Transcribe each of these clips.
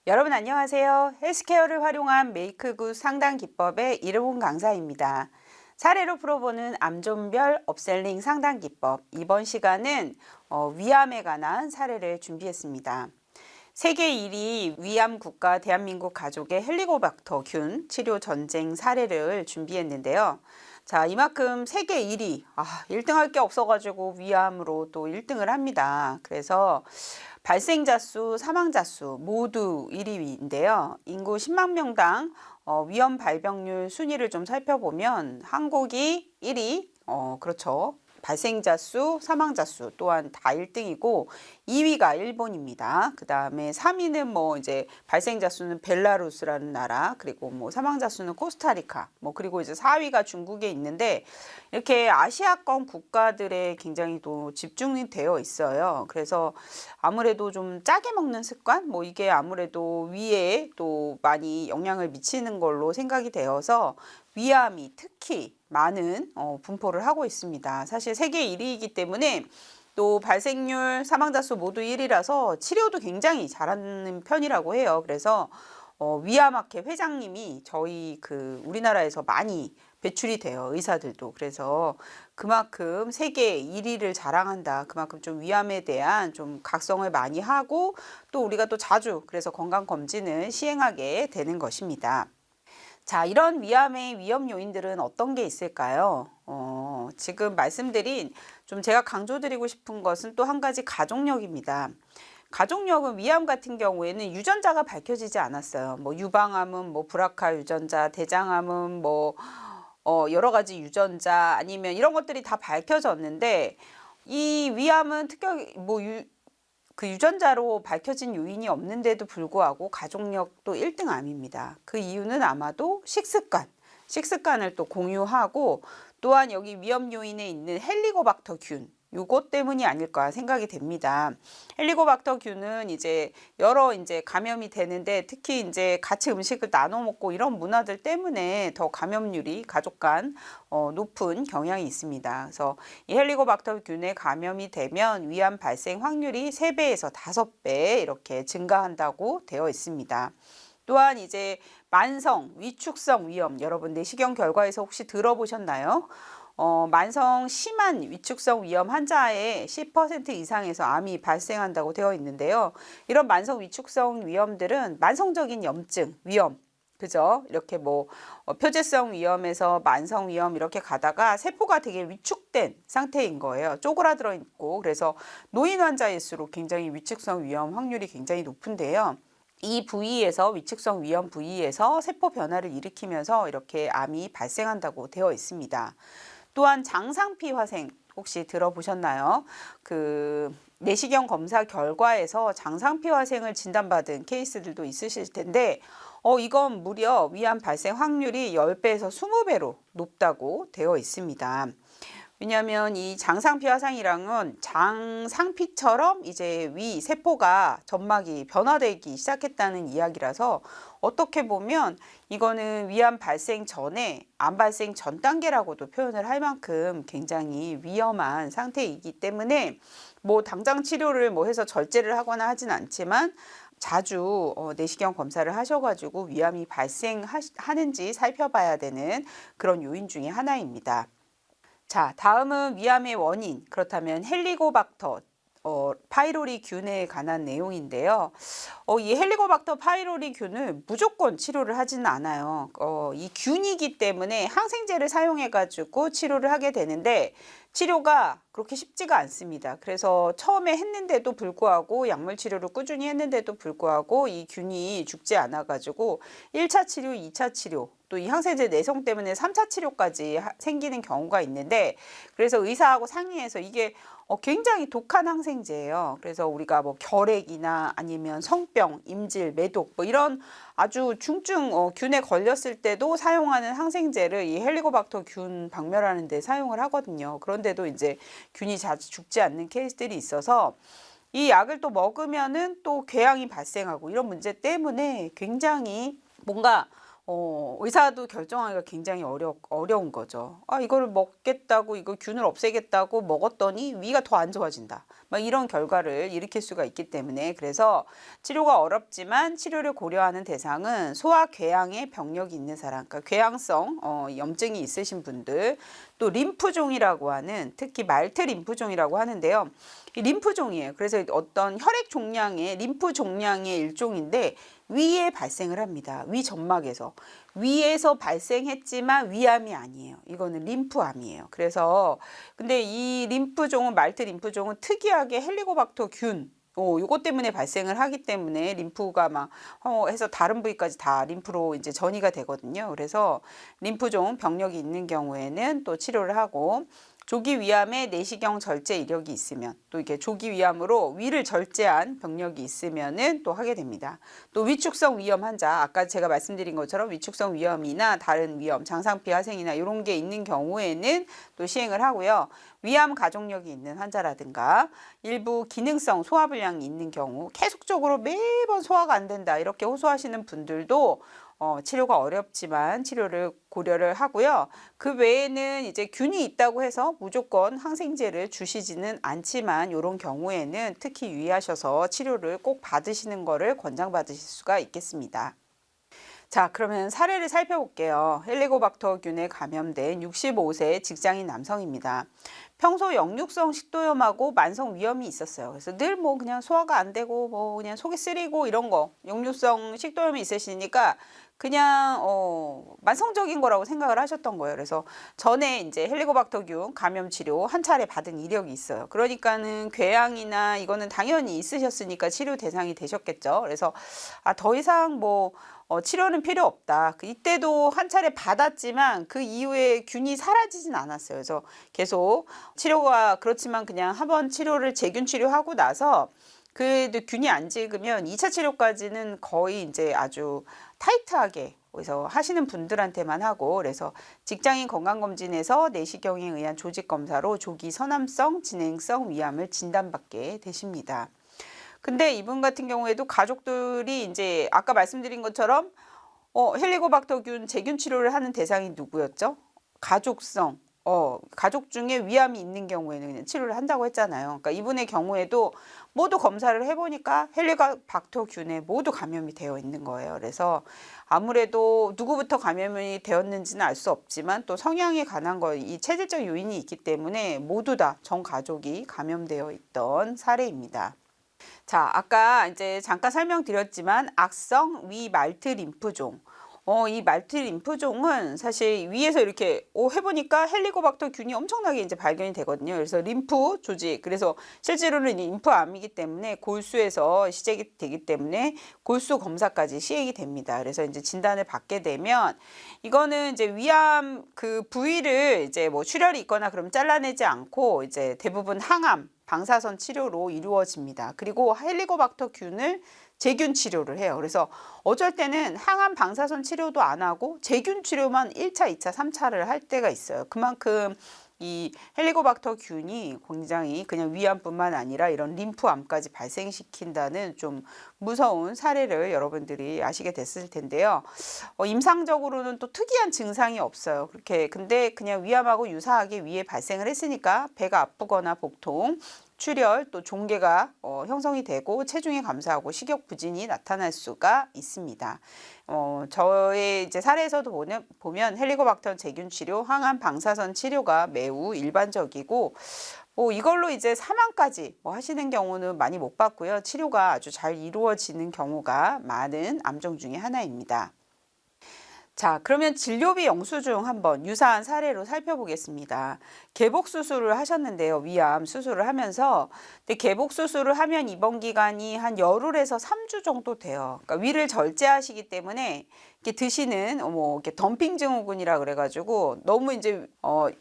여러분 안녕하세요. 헬스케어를 활용한 메이크굿 상담 기법의 이르훈 강사입니다. 사례로 풀어보는 암존별 업셀링 상담 기법, 이번 시간은 위암에 관한 사례를 준비했습니다. 세계 1위 위암 국가 대한민국 가족의 헬리코박터균 치료 전쟁 사례를 준비했는데요. 자, 이만큼 세계 1위, 1등 할 게 없어가지고 위암으로 또 1등을 합니다. 그래서 발생자 수, 사망자 수 모두 1위인데요. 인구 10만 명당 위험 발병률 순위를 좀 살펴보면 한국이 1위, 그렇죠. 발생자 수, 사망자 수 또한 다 1등이고 2위가 일본입니다. 그 다음에 3위는 이제 발생자 수는 벨라루스라는 나라, 그리고 사망자 수는 코스타리카, 그리고 이제 4위가 중국에 있는데 이렇게 아시아권 국가들에 굉장히 또 집중이 되어 있어요. 그래서 아무래도 좀 짜게 먹는 습관, 이게 아무래도 위에 또 많이 영향을 미치는 걸로 생각이 되어서 위암이 특히 많은 분포를 하고 있습니다. 사실 세계 1위이기 때문에 또 발생률, 사망자 수 모두 1위라서 치료도 굉장히 잘하는 편이라고 해요. 그래서 위암학회 회장님이 저희 우리나라에서 많이 배출이 돼요. 의사들도. 그래서 그만큼 세계 1위를 자랑한다. 그만큼 좀 위암에 대한 좀 각성을 많이 하고 또 우리가 또 자주 그래서 건강검진을 시행하게 되는 것입니다. 자, 이런 위암의 위험 요인들은 어떤 게 있을까요? 지금 말씀드린 좀 제가 강조드리고 싶은 것은 또 한 가지 가족력입니다. 가족력은 위암 같은 경우에는 유전자가 밝혀지지 않았어요. 유방암은 BRCA 유전자, 대장암은 여러 가지 유전자 아니면 이런 것들이 다 밝혀졌는데 이 위암은 특별히 그 유전자로 밝혀진 요인이 없는데도 불구하고 가족력도 1등 암입니다. 그 이유는 아마도 식습관을 또 공유하고 또한 여기 위험 요인에 있는 헬리코박터균 요것 때문이 아닐까 생각이 됩니다. 헬리코박터균은 이제 여러 감염이 되는데 특히 이제 같이 음식을 나눠 먹고 이런 문화들 때문에 더 감염률이 가족 간 높은 경향이 있습니다. 그래서 이 헬리코박터균에 감염이 되면 위암 발생 확률이 3배에서 5배 이렇게 증가한다고 되어 있습니다. 또한 이제 만성 위축성 위염, 여러분 내시경 결과에서 혹시 들어보셨나요? 만성 심한 위축성 위염 환자의 10% 이상에서 암이 발생한다고 되어 있는데요. 이런 만성 위축성 위염들은 만성적인 염증, 위염, 그죠? 이렇게 표재성 위염에서 만성 위염 이렇게 가다가 세포가 되게 위축된 상태인 거예요. 쪼그라들어 있고, 그래서 노인 환자일수록 굉장히 위축성 위염 확률이 굉장히 높은데요. 이 부위에서 위축성 위염 부위에서 세포 변화를 일으키면서 이렇게 암이 발생한다고 되어 있습니다. 또한 장상피 화생 혹시 들어보셨나요? 내시경 검사 결과에서 장상피 화생을 진단받은 케이스들도 있으실 텐데 이건 무려 위암 발생 확률이 10배에서 20배로 높다고 되어 있습니다. 왜냐하면 이 장상피 화상이랑은 장상피처럼 이제 위 세포가 점막이 변화되기 시작했다는 이야기라서 어떻게 보면 이거는 위암 발생 전에 암 발생 전 단계라고도 표현을 할 만큼 굉장히 위험한 상태이기 때문에 당장 치료를 해서 절제를 하거나 하진 않지만 자주 내시경 검사를 하셔가지고 위암이 발생하는지 살펴봐야 되는 그런 요인 중에 하나입니다. 자, 다음은 위암의 원인, 그렇다면 헬리코박터 파이로리 균에 관한 내용인데요. 이 헬리코박터 파이로리 균을 무조건 치료를 하지는 않아요. 이 균이기 때문에 항생제를 사용해 가지고 치료를 하게 되는데 치료가 그렇게 쉽지가 않습니다. 그래서 처음에 했는데도 불구하고 약물 치료를 꾸준히 했는데도 불구하고 이 균이 죽지 않아 가지고 1차 치료, 2차 치료 또 이 항생제 내성 때문에 3차 치료까지 생기는 경우가 있는데 그래서 의사하고 상의해서 이게 굉장히 독한 항생제예요. 그래서 우리가 결핵이나 아니면 성병, 임질, 매독 이런 아주 중증 균에 걸렸을 때도 사용하는 항생제를 이 헬리코박터 균 박멸하는 데 사용을 하거든요. 그런데도 이제 균이 자주 죽지 않는 케이스들이 있어서 이 약을 또 먹으면은 또 궤양이 발생하고 이런 문제 때문에 굉장히 뭔가 의사도 결정하기가 굉장히 어려운 거죠. 아, 이거를 먹겠다고, 이거 균을 없애겠다고 먹었더니 위가 더 안 좋아진다. 막 이런 결과를 일으킬 수가 있기 때문에, 그래서 치료가 어렵지만 치료를 고려하는 대상은 소화궤양에 병력이 있는 사람, 그러니까 궤양성 염증이 있으신 분들, 또 림프종이라고 하는, 특히 말트 림프종이라고 하는데요. 이 림프종이에요. 그래서 어떤 혈액 종양의 림프 종양의 일종인데 위에 발생을 합니다. 위 점막에서. 위에서 발생했지만 위암이 아니에요. 이거는 림프암이에요. 그래서 근데 이 림프종은, 말트 림프종은 특이하게 헬리코박터 균 요것 때문에 발생을 하기 때문에 림프가 막 해서 다른 부위까지 다 림프로 이제 전이가 되거든요. 그래서 림프종 병력이 있는 경우에는 또 치료를 하고, 조기 위암에 내시경 절제 이력이 있으면, 또 이렇게 조기 위암으로 위를 절제한 병력이 있으면은 또 하게 됩니다. 또 위축성 위염 환자, 아까 제가 말씀드린 것처럼 위축성 위염이나 다른 위염, 장상피 하생이나 이런 게 있는 경우에는 또 시행을 하고요. 위암 가족력이 있는 환자라든가 일부 기능성 소화불량이 있는 경우, 계속적으로 매번 소화가 안 된다 이렇게 호소하시는 분들도 치료가 어렵지만 치료를 고려를 하고요. 그 외에는 이제 균이 있다고 해서 무조건 항생제를 주시지는 않지만, 이런 경우에는 특히 유의하셔서 치료를 꼭 받으시는 것을 권장받으실 수가 있겠습니다. 자, 그러면 사례를 살펴볼게요. 헬리코박터균에 감염된 65세 직장인 남성입니다. 평소 역류성 식도염하고 만성 위염이 있었어요. 그래서 늘 뭐 그냥 소화가 안 되고 뭐 그냥 속이 쓰리고 이런 거, 역류성 식도염이 있으시니까 그냥 만성적인 거라고 생각을 하셨던 거예요. 그래서 전에 이제 헬리코박터균 감염 치료 한 차례 받은 이력이 있어요. 그러니까는 궤양이나 이거는 당연히 있으셨으니까 치료 대상이 되셨겠죠. 그래서 더 이상 뭐 치료는 필요 없다. 이때도 한 차례 받았지만 그 이후에 균이 사라지진 않았어요. 그래서 계속 치료가, 그렇지만 그냥 한번 치료를 재균 치료하고 나서 그래도 균이 안 찍으면 2차 치료까지는 거의 이제 아주 타이트하게 그래서 하시는 분들한테만 하고, 그래서 직장인 건강검진에서 내시경에 의한 조직검사로 조기 선암성, 진행성 위암을 진단받게 되십니다. 근데 이분 같은 경우에도 가족들이 이제 아까 말씀드린 것처럼 헬리코박터균 재균 치료를 하는 대상이 누구였죠? 가족성. 가족 중에 위암이 있는 경우에는 그냥 치료를 한다고 했잖아요. 그러니까 이분의 경우에도 모두 검사를 해보니까 헬리코박터균에 모두 감염이 되어 있는 거예요. 그래서 아무래도 누구부터 감염이 되었는지는 알 수 없지만 또 성향에 관한 거, 이 체질적 요인이 있기 때문에 모두 다 전 가족이 감염되어 있던 사례입니다. 자, 아까 이제 잠깐 설명드렸지만 악성 위말트 림프종. 이 말트 림프종은 사실 위에서 이렇게 해보니까 헬리코박터 균이 엄청나게 이제 발견이 되거든요. 그래서 림프 조직, 그래서 실제로는 림프암이기 때문에 골수에서 시작이 되기 때문에 골수 검사까지 시행이 됩니다. 그래서 이제 진단을 받게 되면 이거는 이제 위암 그 부위를 이제 뭐 출혈이 있거나 그럼 잘라내지 않고 이제 대부분 항암, 방사선 치료로 이루어집니다. 그리고 헬리코박터 균을 재균 치료를 해요. 그래서 어쩔 때는 항암 방사선 치료도 안 하고 재균 치료만 1차, 2차, 3차를 할 때가 있어요. 그만큼 이 헬리코박터 균이 굉장히 그냥 위암뿐만 아니라 이런 림프암까지 발생시킨다는 좀 무서운 사례를 여러분들이 아시게 됐을 텐데요. 임상적으로는 또 특이한 증상이 없어요. 그렇게 근데 그냥 위암하고 유사하게 위에 발생을 했으니까 배가 아프거나 복통, 출혈, 또 종괴가 형성이 되고 체중이 감소하고 식욕 부진이 나타날 수가 있습니다. 저의 이제 사례에서도 보면 헬리코박터 재균 치료, 항암 방사선 치료가 매우 일반적이고 이걸로 이제 사망까지 하시는 경우는 많이 못 봤고요. 치료가 아주 잘 이루어지는 경우가 많은 암종 중에 하나입니다. 자, 그러면 진료비 영수증 한번 유사한 사례로 살펴보겠습니다. 개복 수술을 하셨는데요. 위암 수술을 하면서 근데 개복 수술을 하면 입원 기간이 한 열흘에서 3주 정도 돼요. 그러니까 위를 절제하시기 때문에 이렇게 드시는 이렇게 덤핑 증후군이라 그래가지고 너무 이제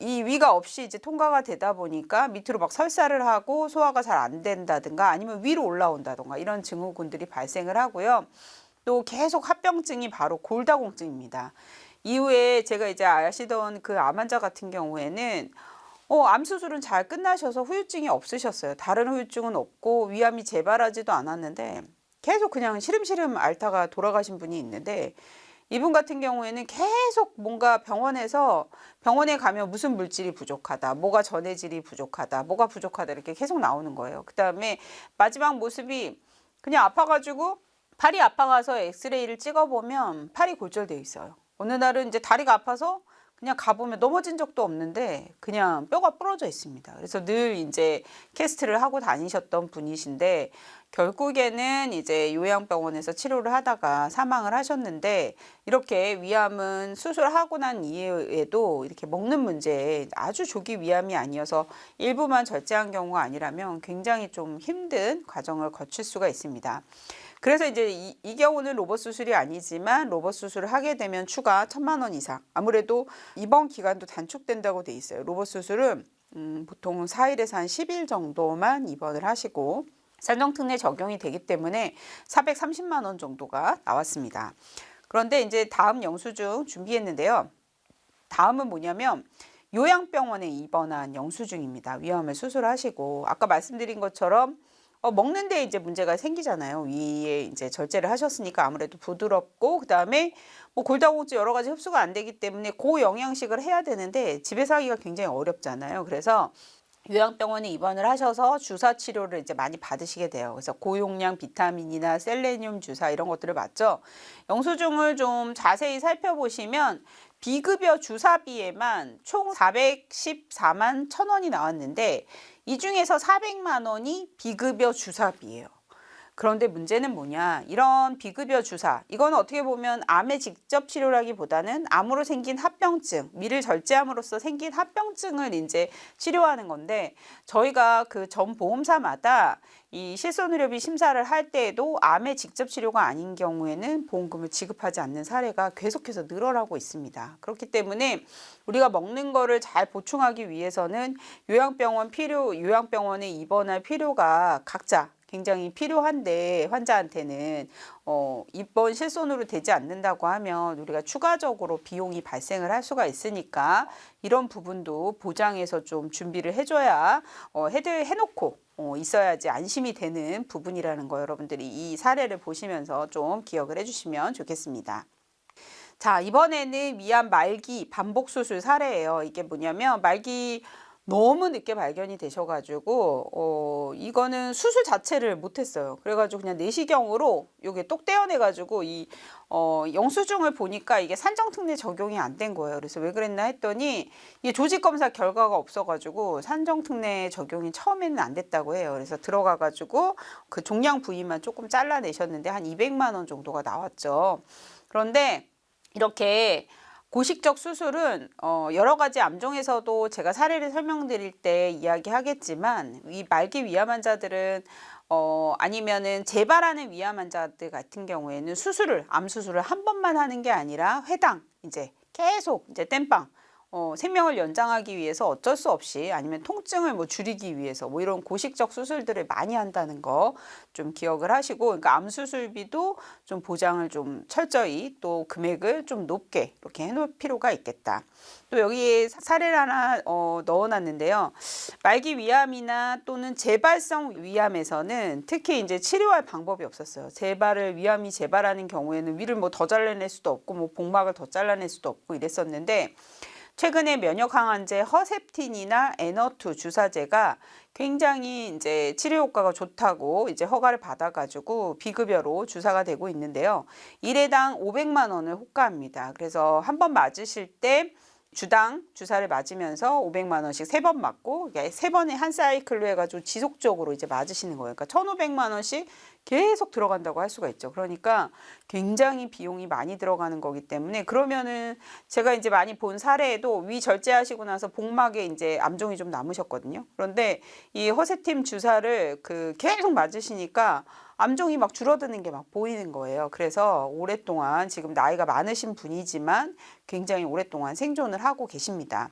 이 위가 없이 이제 통과가 되다 보니까 밑으로 막 설사를 하고 소화가 잘 안 된다든가 아니면 위로 올라온다든가 이런 증후군들이 발생을 하고요. 또 계속 합병증이 바로 골다공증입니다. 이후에 제가 이제 아시던 그 암 환자 같은 경우에는 암 수술은 잘 끝나셔서 후유증이 없으셨어요. 다른 후유증은 없고 위암이 재발하지도 않았는데 계속 그냥 시름시름 앓다가 돌아가신 분이 있는데, 이분 같은 경우에는 계속 뭔가 병원에 가면 무슨 물질이 부족하다, 뭐가 전해질이 부족하다, 뭐가 부족하다 이렇게 계속 나오는 거예요. 그다음에 마지막 모습이 그냥 아파가지고 팔이 아파가서 엑스레이를 찍어보면 팔이 골절되어 있어요. 어느 날은 이제 다리가 아파서 그냥 가보면 넘어진 적도 없는데 그냥 뼈가 부러져 있습니다. 그래서 늘 이제 캐스트를 하고 다니셨던 분이신데 결국에는 이제 요양병원에서 치료를 하다가 사망을 하셨는데, 이렇게 위암은 수술하고 난 이후에도 이렇게 먹는 문제에 아주 조기 위암이 아니어서 일부만 절제한 경우가 아니라면 굉장히 좀 힘든 과정을 거칠 수가 있습니다. 그래서 이제 이 경우는 로봇 수술이 아니지만 로봇 수술을 하게 되면 추가 1,000만 원 이상, 아무래도 입원 기간도 단축된다고 돼 있어요. 로봇 수술은 보통 4일에서 한 10일 정도만 입원을 하시고 산정특례 적용이 되기 때문에 430만 원 정도가 나왔습니다. 그런데 이제 다음 영수증 준비했는데요. 다음은 뭐냐면 요양병원에 입원한 영수증입니다. 위암을 수술하시고 아까 말씀드린 것처럼 먹는데 이제 문제가 생기잖아요. 위에 이제 절제를 하셨으니까 아무래도 부드럽고, 그다음에 뭐 골다공증 여러 가지 흡수가 안 되기 때문에 고영양식을 해야 되는데 집에서 하기가 굉장히 어렵잖아요. 그래서 요양병원에 입원을 하셔서 주사 치료를 이제 많이 받으시게 돼요. 그래서 고용량 비타민이나 셀레늄 주사 이런 것들을 맞죠. 영수증을 좀 자세히 살펴보시면 비급여 주사비에만 총 414만 1,000원이 나왔는데 이 중에서 400만 원이 비급여 주사비예요. 그런데 문제는 뭐냐, 이런 비급여 주사, 이건 어떻게 보면 암의 직접 치료라기보다는 암으로 생긴 합병증, 위를 절제함으로써 생긴 합병증을 이제 치료하는 건데, 저희가 그 전 보험사마다 이 실손의료비 심사를 할 때에도 암의 직접 치료가 아닌 경우에는 보험금을 지급하지 않는 사례가 계속해서 늘어나고 있습니다. 그렇기 때문에 우리가 먹는 거를 잘 보충하기 위해서는 요양병원에 입원할 필요가 각자 굉장히 필요한데, 환자한테는 입원 실손으로 되지 않는다고 하면 우리가 추가적으로 비용이 발생을 할 수가 있으니까 이런 부분도 보장해서 좀 준비를 해줘야 해놓고 있어야지 안심이 되는 부분이라는 거, 여러분들이 이 사례를 보시면서 좀 기억을 해주시면 좋겠습니다. 자, 이번에는 위암 말기 반복 수술 사례예요. 이게 뭐냐면 말기 너무 늦게 발견이 되셔가지고 이거는 수술 자체를 못했어요. 그래가지고 그냥 내시경으로 요게 똑 떼어내가지고 이 영수증을 보니까 이게 산정특례 적용이 안 된 거예요. 그래서 왜 그랬나 했더니 이게 조직검사 결과가 없어가지고 산정특례 적용이 처음에는 안 됐다고 해요. 그래서 들어가가지고 그 종양 부위만 조금 잘라내셨는데 한 200만 원 정도가 나왔죠. 그런데 이렇게 고식적 수술은 여러 가지 암종에서도 제가 사례를 설명드릴 때 이야기하겠지만, 이 말기 위암 환자들은 아니면은 재발하는 위암 환자들 같은 경우에는 암 수술을 한 번만 하는 게 아니라 회당 이제 계속 이제 땜빵 생명을 연장하기 위해서 어쩔 수 없이, 아니면 통증을 뭐 줄이기 위해서 뭐 이런 고식적 수술들을 많이 한다는 거 좀 기억을 하시고, 그러니까 암 수술비도 좀 보장을 좀 철저히, 또 금액을 좀 높게 이렇게 해놓을 필요가 있겠다. 또 여기에 사례를 하나 넣어놨는데요. 말기 위암이나 또는 재발성 위암에서는 특히 이제 치료할 방법이 없었어요. 위암이 재발하는 경우에는 위를 뭐 더 잘라낼 수도 없고 뭐 복막을 더 잘라낼 수도 없고 이랬었는데, 최근에 면역 항암제 허셉틴이나 에너투 주사제가 굉장히 이제 치료 효과가 좋다고 이제 허가를 받아가지고 비급여로 주사가 되고 있는데요. 1회당 500만 원을 호가합니다. 그래서 한 번 맞으실 때 주당 주사를 맞으면서 500만 원씩 3번 맞고, 3번에 한 사이클로 해가지고 지속적으로 이제 맞으시는 거예요. 그러니까 1,500만 원씩 계속 들어간다고 할 수가 있죠. 그러니까 굉장히 비용이 많이 들어가는 거기 때문에, 그러면은 제가 이제 많이 본 사례에도 위 절제하시고 나서 복막에 이제 암종이 좀 남으셨거든요. 그런데 이 허세팀 주사를 계속 맞으시니까 암종이 막 줄어드는 게 막 보이는 거예요. 그래서 오랫동안, 지금 나이가 많으신 분이지만 굉장히 오랫동안 생존을 하고 계십니다.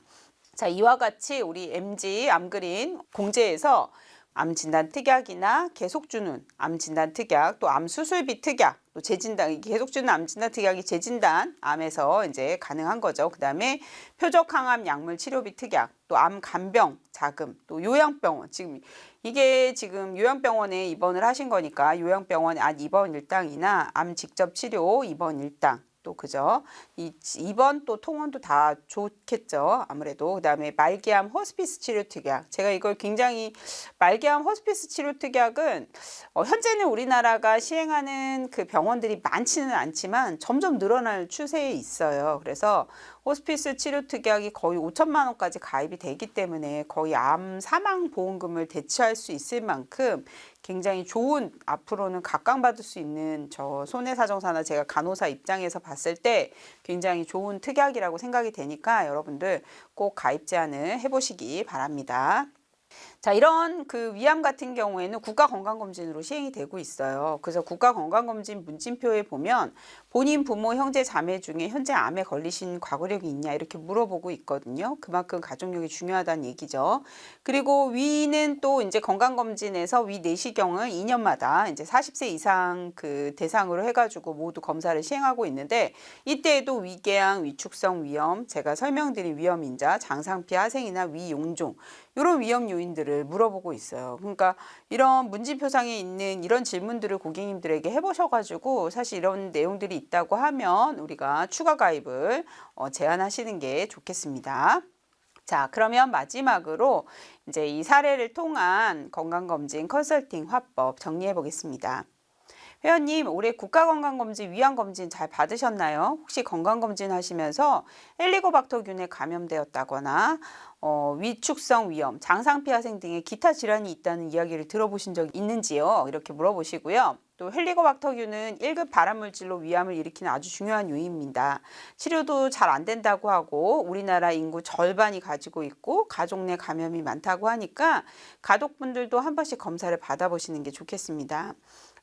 자, 이와 같이 우리 MG 암그린 공제에서 암진단 특약이나 계속 주는 암진단 특약, 또 암수술비 특약, 또 재진단, 계속 주는 암진단 특약이 재진단 암에서 이제 가능한 거죠. 그 다음에 표적 항암 약물 치료비 특약, 또 암 간병 자금, 또 요양병원, 이게 지금 요양병원에 입원을 하신 거니까 요양병원 안 입원 일당이나 암 직접 치료 입원 일당, 또 그죠? 입원 또 통원도 다 좋겠죠. 아무래도 그다음에 말기암 호스피스 치료 특약. 제가 이걸 굉장히 말기암 호스피스 치료 특약은 현재는 우리나라가 시행하는 그 병원들이 많지는 않지만 점점 늘어날 추세에 있어요. 그래서 호스피스 치료 특약이 거의 5천만 원까지 가입이 되기 때문에 거의 암 사망 보험금을 대체할 수 있을 만큼 굉장히 좋은, 앞으로는 각광받을 수 있는 저 손해사정사나 제가 간호사 입장에서 봤을 때 굉장히 좋은 특약이라고 생각이 되니까 여러분들 꼭 가입 제한을 해보시기 바랍니다. 자, 이런 그 위암 같은 경우에는 국가건강검진으로 시행이 되고 있어요. 그래서 국가건강검진 문진표에 보면 본인 부모, 형제, 자매 중에 현재 암에 걸리신 과거력이 있냐 이렇게 물어보고 있거든요. 그만큼 가족력이 중요하다는 얘기죠. 그리고 위는 또 이제 건강검진에서 위 내시경을 2년마다 이제 40세 이상 그 대상으로 해가지고 모두 검사를 시행하고 있는데 이때에도 위궤양, 위축성 위염, 제가 설명드린 위험인자, 장상피 하생이나 위용종 이런 위험 요인들을 물어보고 있어요. 그러니까 이런 문진표상에 있는 이런 질문들을 고객님들에게 해보셔가지고 사실 이런 내용들이 있다고 하면 우리가 추가 가입을 제한하시는 게 좋겠습니다. 자, 그러면 마지막으로 이제 이 사례를 통한 건강검진 컨설팅 화법 정리해 보겠습니다. 회원님, 올해 국가건강검진, 위암검진 잘 받으셨나요? 혹시 건강검진 하시면서 헬리코박터균에 감염되었다거나 위축성 위염, 장상피 하생 등의 기타 질환이 있다는 이야기를 들어보신 적 있는지요? 이렇게 물어보시고요. 또 헬리코박터균은 1급 발암물질로 위암을 일으키는 아주 중요한 요인입니다. 치료도 잘 안 된다고 하고 우리나라 인구 절반이 가지고 있고 가족 내 감염이 많다고 하니까 가족분들도 한 번씩 검사를 받아보시는 게 좋겠습니다.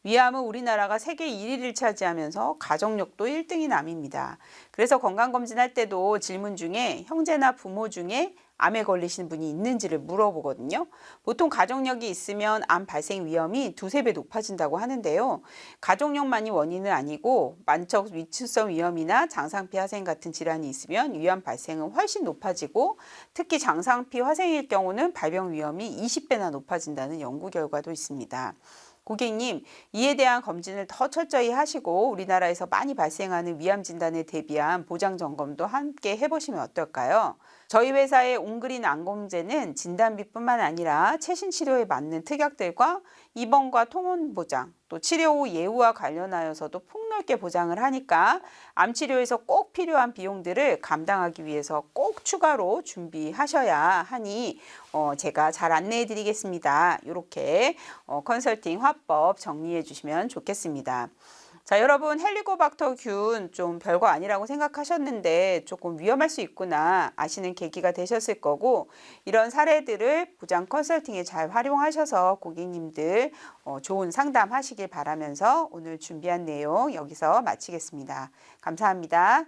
위암은 우리나라가 세계 1위를 차지하면서 가족력도 1등인 암입니다. 그래서 건강검진할 때도 질문 중에 형제나 부모 중에 암에 걸리신 분이 있는지를 물어보거든요. 보통 가족력이 있으면 암 발생 위험이 2~3배 높아진다고 하는데요. 가족력만이 원인은 아니고 만적 위축성 위염이나 장상피 화생 같은 질환이 있으면 위암 발생은 훨씬 높아지고 특히 장상피 화생일 경우는 발병 위험이 20배나 높아진다는 연구 결과도 있습니다. 고객님, 이에 대한 검진을 더 철저히 하시고 우리나라에서 많이 발생하는 위암 진단에 대비한 보장 점검도 함께 해보시면 어떨까요? 저희 회사의 온그린 암검제는 진단비뿐만 아니라 최신 치료에 맞는 특약들과 입원과 통원 보장, 또 치료 후 예후와 관련하여서도 폭넓게 보장을 하니까 암 치료에서 꼭 필요한 비용들을 감당하기 위해서 꼭 추가로 준비하셔야 하니 제가 잘 안내해 드리겠습니다. 이렇게 컨설팅 화법 정리해 주시면 좋겠습니다. 자, 여러분, 헬리코박터균 좀 별거 아니라고 생각하셨는데 조금 위험할 수 있구나 아시는 계기가 되셨을 거고, 이런 사례들을 보장 컨설팅에 잘 활용하셔서 고객님들 좋은 상담 하시길 바라면서 오늘 준비한 내용 여기서 마치겠습니다. 감사합니다.